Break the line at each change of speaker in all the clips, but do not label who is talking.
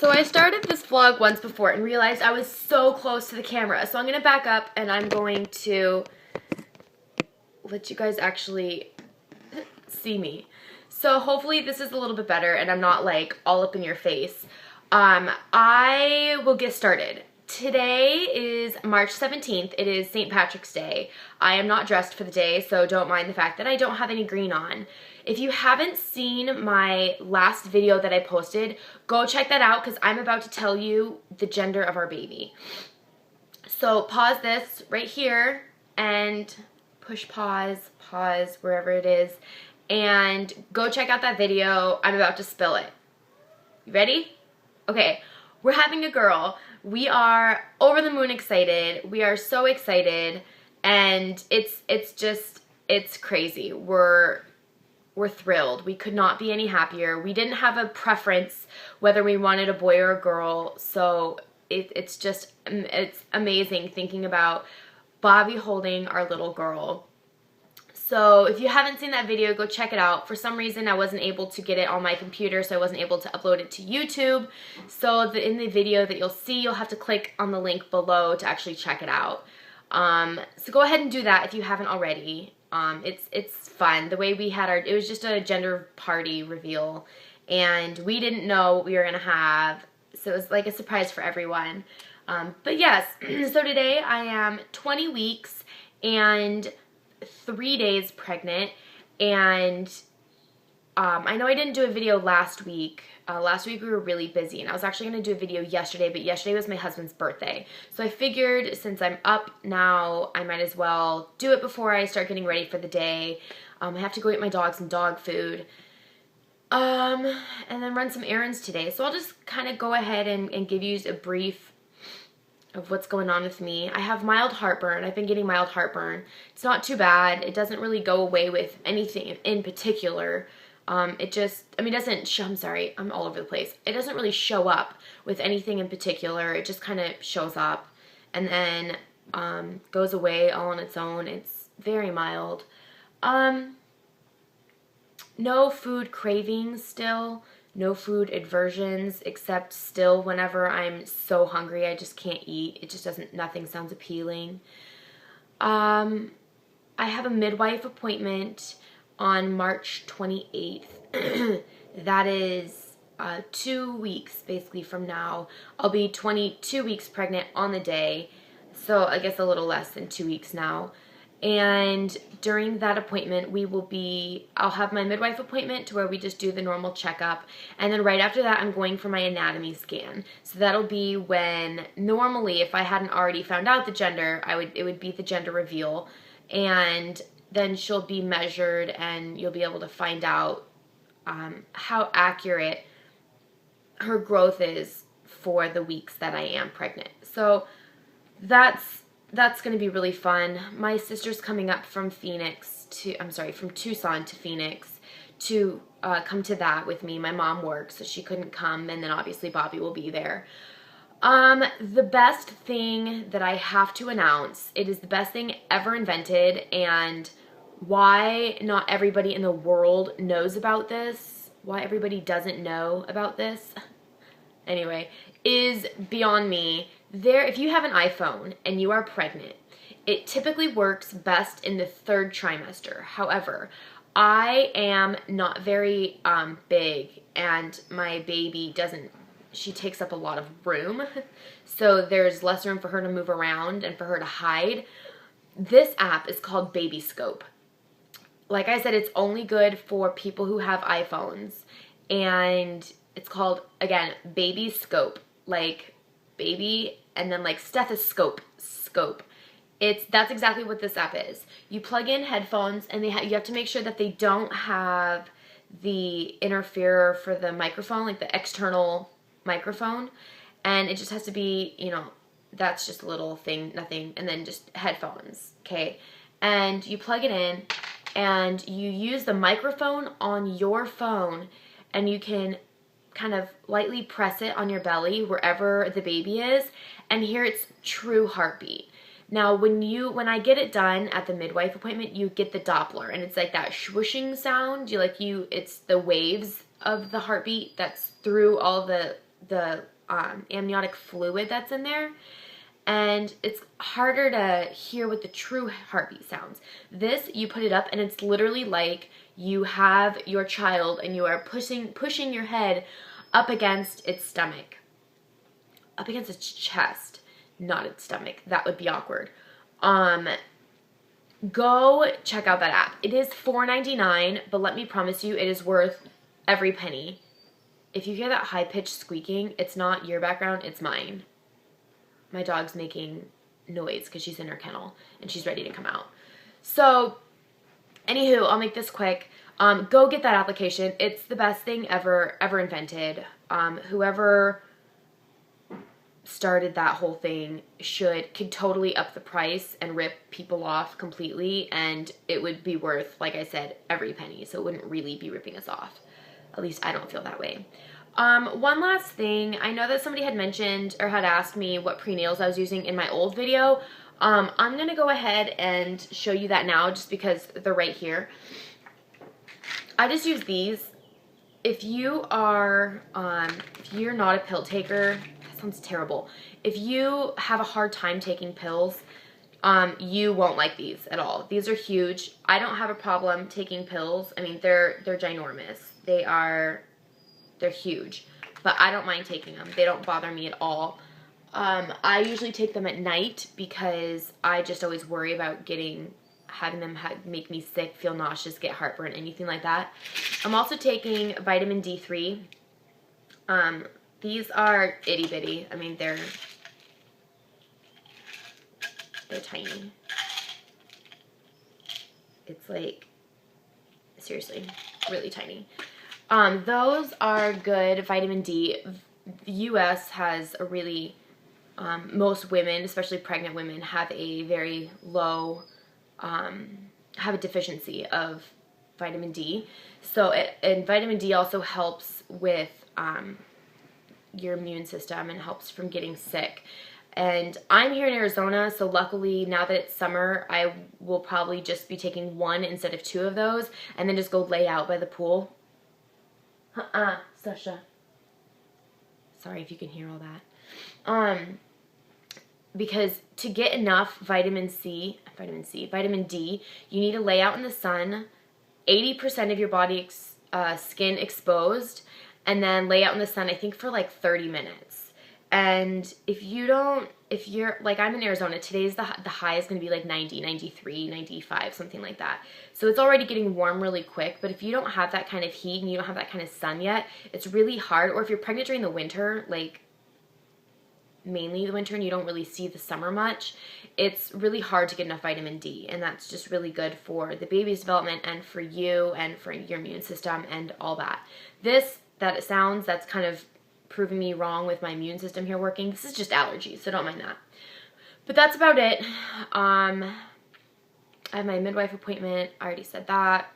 So I started this vlog once before and realized I was so close to the camera. So I'm going to back up and I'm going to let you guys actually see me. So hopefully this is a little bit better and I'm not like all up in your face. I will get started. Today is March 17th. It is St. Patrick's Day. I am not dressed for the day, so don't mind the fact that I don't have any green on. If you haven't seen my last video that I posted, go check that out because I'm about to tell you the gender of our baby. So pause this right here and push pause wherever it is, and go check out that video. I'm about to spill it. You ready? Okay, we're having a girl. We are over the moon excited. We are so excited, and it's crazy. We're thrilled. We could not be any happier. We didn't have a preference whether we wanted a boy or a girl, so it's amazing thinking about Bobby holding our little girl. So if you haven't seen that video, go check it out. For some reason, I wasn't able to get it on my computer, so I wasn't able to upload it to YouTube. So in the video that you'll see, you'll have to click on the link below to actually check it out. So go ahead and do that if you haven't already. It's fun. The way we had it was just a gender party reveal, and we didn't know what we were gonna have, so it was like a surprise for everyone. But yes, so today I am 20 weeks and 3 days pregnant, and I know I didn't do a video last week. Last week we were really busy, and I was actually going to do a video yesterday, but yesterday was my husband's birthday. So I figured since I'm up now, I might as well do it before I start getting ready for the day. I have to go get my dog some dog food, and then run some errands today. So I'll just kind of go ahead and give you a brief of what's going on with me. I have mild heartburn. I've been getting mild heartburn. It's not too bad. It doesn't really go away with anything in particular. It doesn't show, I'm sorry, I'm all over the place. It doesn't really show up with anything in particular. It just kind of shows up and then goes away all on its own. It's very mild. No food cravings still. No food aversions, except still whenever I'm so hungry I just can't eat. It just nothing sounds appealing. I have a midwife appointment on March 28th. That is 2 weeks basically from now. I'll be 22 weeks pregnant on the day, so I guess a little less than 2 weeks now. And during that appointment, I'll have my midwife appointment to where we just do the normal checkup. And then right after that, I'm going for my anatomy scan. So that'll be when, normally, if I hadn't already found out the gender, it would be the gender reveal. And then she'll be measured and you'll be able to find out how accurate her growth is for the weeks that I am pregnant. So that's going to be really fun. My sister's coming up from from Tucson to Phoenix to come to that with me. My mom works, so she couldn't come, and then obviously Bobby will be there. The best thing that I have to announce, it is the best thing ever invented, and why not everybody in the world knows about this, why everybody doesn't know about this, anyway, is beyond me. If you have an iPhone and you are pregnant, it typically works best in the 3rd trimester. However, I am not very big, and my baby she takes up a lot of room, so there's less room for her to move around and for her to hide. This app is called Babyscope. Like I said, it's only good for people who have iPhones, and it's called, again, Babyscope, like baby and then like stethoscope scope. That's exactly what this app is. You plug in headphones, and you have to make sure that they don't have the interferer for the microphone, like the external microphone, and it just has to be, that's just a little thing, nothing, and then just headphones, okay? And you plug it in, and you use the microphone on your phone, and you can kind of lightly press it on your belly wherever the baby is and hear its true heartbeat. Now, when I get it done at the midwife appointment, you get the Doppler, and it's like that swooshing sound. It's the waves of the heartbeat that's through all the amniotic fluid that's in there, and it's harder to hear what the true heartbeat sounds. This, you put it up and it's literally like you have your child and you are pushing your head up against its stomach, up against its chest, not its stomach. That would be awkward. Go check out that app. It is $4.99, but let me promise you, it is worth every penny. If you hear that high-pitched squeaking, it's not your background, it's mine. My dog's making noise because she's in her kennel and she's ready to come out. So, anywho, I'll make this quick. Go get that application. It's the best thing ever invented. Whoever started that whole thing could totally up the price and rip people off completely, and it would be worth, like I said, every penny. So it wouldn't really be ripping us off. At least I don't feel that way. One last thing. I know that somebody had mentioned or had asked me what prenatals I was using in my old video. I'm going to go ahead and show you that now just because they're right here. I just use these. If you are, if you're not a pill taker, that sounds terrible. If you have a hard time taking pills, you won't like these at all. These are huge. I don't have a problem taking pills. I mean, they're ginormous. They're huge, but I don't mind taking them. They don't bother me at all. I usually take them at night because I just always worry about having them make me sick, feel nauseous, get heartburn, anything like that. I'm also taking vitamin D3. These are itty bitty. I mean, they're tiny. It's like, seriously, really tiny. Those are good vitamin D. The US has a really, most women, especially pregnant women, have a very low, have a deficiency of vitamin D. So, and vitamin D also helps with your immune system and helps from getting sick. And I'm here in Arizona, so luckily now that it's summer, I will probably just be taking one instead of 2 of those and then just go lay out by the pool. Sasha. Sorry if you can hear all that. Because to get enough vitamin D, you need to lay out in the sun, 80% of your body skin exposed, and then lay out in the sun, I think, for like 30 minutes. And if you're, like, I'm in Arizona, today's the high is going to be like 90, 93, 95, something like that. So it's already getting warm really quick, but if you don't have that kind of heat and you don't have that kind of sun yet, it's really hard. Or if you're pregnant during the winter, like mainly the winter, and you don't really see the summer much, it's really hard to get enough vitamin D, and that's just really good for the baby's development and for you and for your immune system and all that. That's kind of proving me wrong with my immune system here working. This is just allergies, so don't mind that. But that's about it. I have my midwife appointment. I already said that.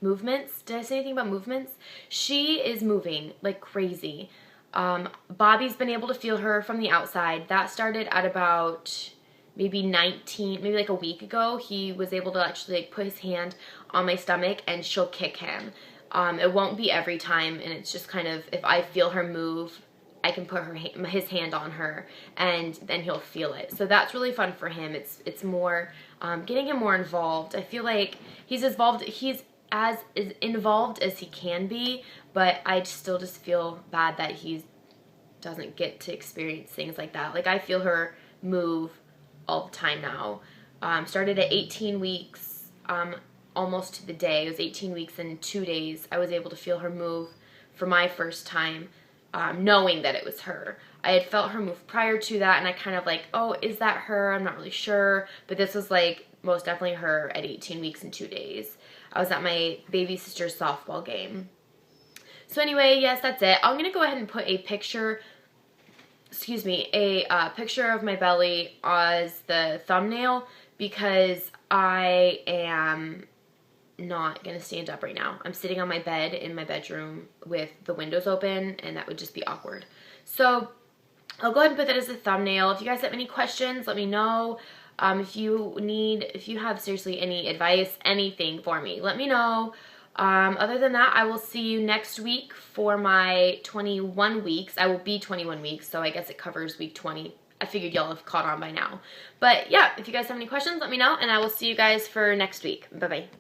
Movements. Did I say anything about movements? She is moving like crazy. Bobby's been able to feel her from the outside. That started at about maybe like a week ago. He was able to actually like put his hand on my stomach and she'll kick him. It won't be every time, and it's just kind of, if I feel her move, I can put his hand on her, and then he'll feel it. So that's really fun for him. It's more getting him more involved. I feel like he's as involved as he can be, but I still just feel bad that he doesn't get to experience things like that. Like, I feel her move all the time now. Started at 18 weeks. Almost to the day. It was 18 weeks and 2 days. I was able to feel her move for my first time, knowing that it was her. I had felt her move prior to that, and I kind of like, oh, is that her? I'm not really sure. But this was like most definitely her at 18 weeks and 2 days. I was at my baby sister's softball game. So anyway, yes, that's it. I'm going to go ahead and put a picture, a picture of my belly as the thumbnail because I am not gonna stand up right now. I'm sitting on my bed in my bedroom with the windows open, and that would just be awkward. So I'll go ahead and put that as a thumbnail. If you guys have any questions, let me know. If you have seriously any advice, anything for me, let me know. Other than that, I will see you next week for my 21 weeks. I will be 21 weeks, so I guess it covers week 20. I figured y'all have caught on by now. But yeah, if you guys have any questions, let me know, and I will see you guys for next week. Bye-bye.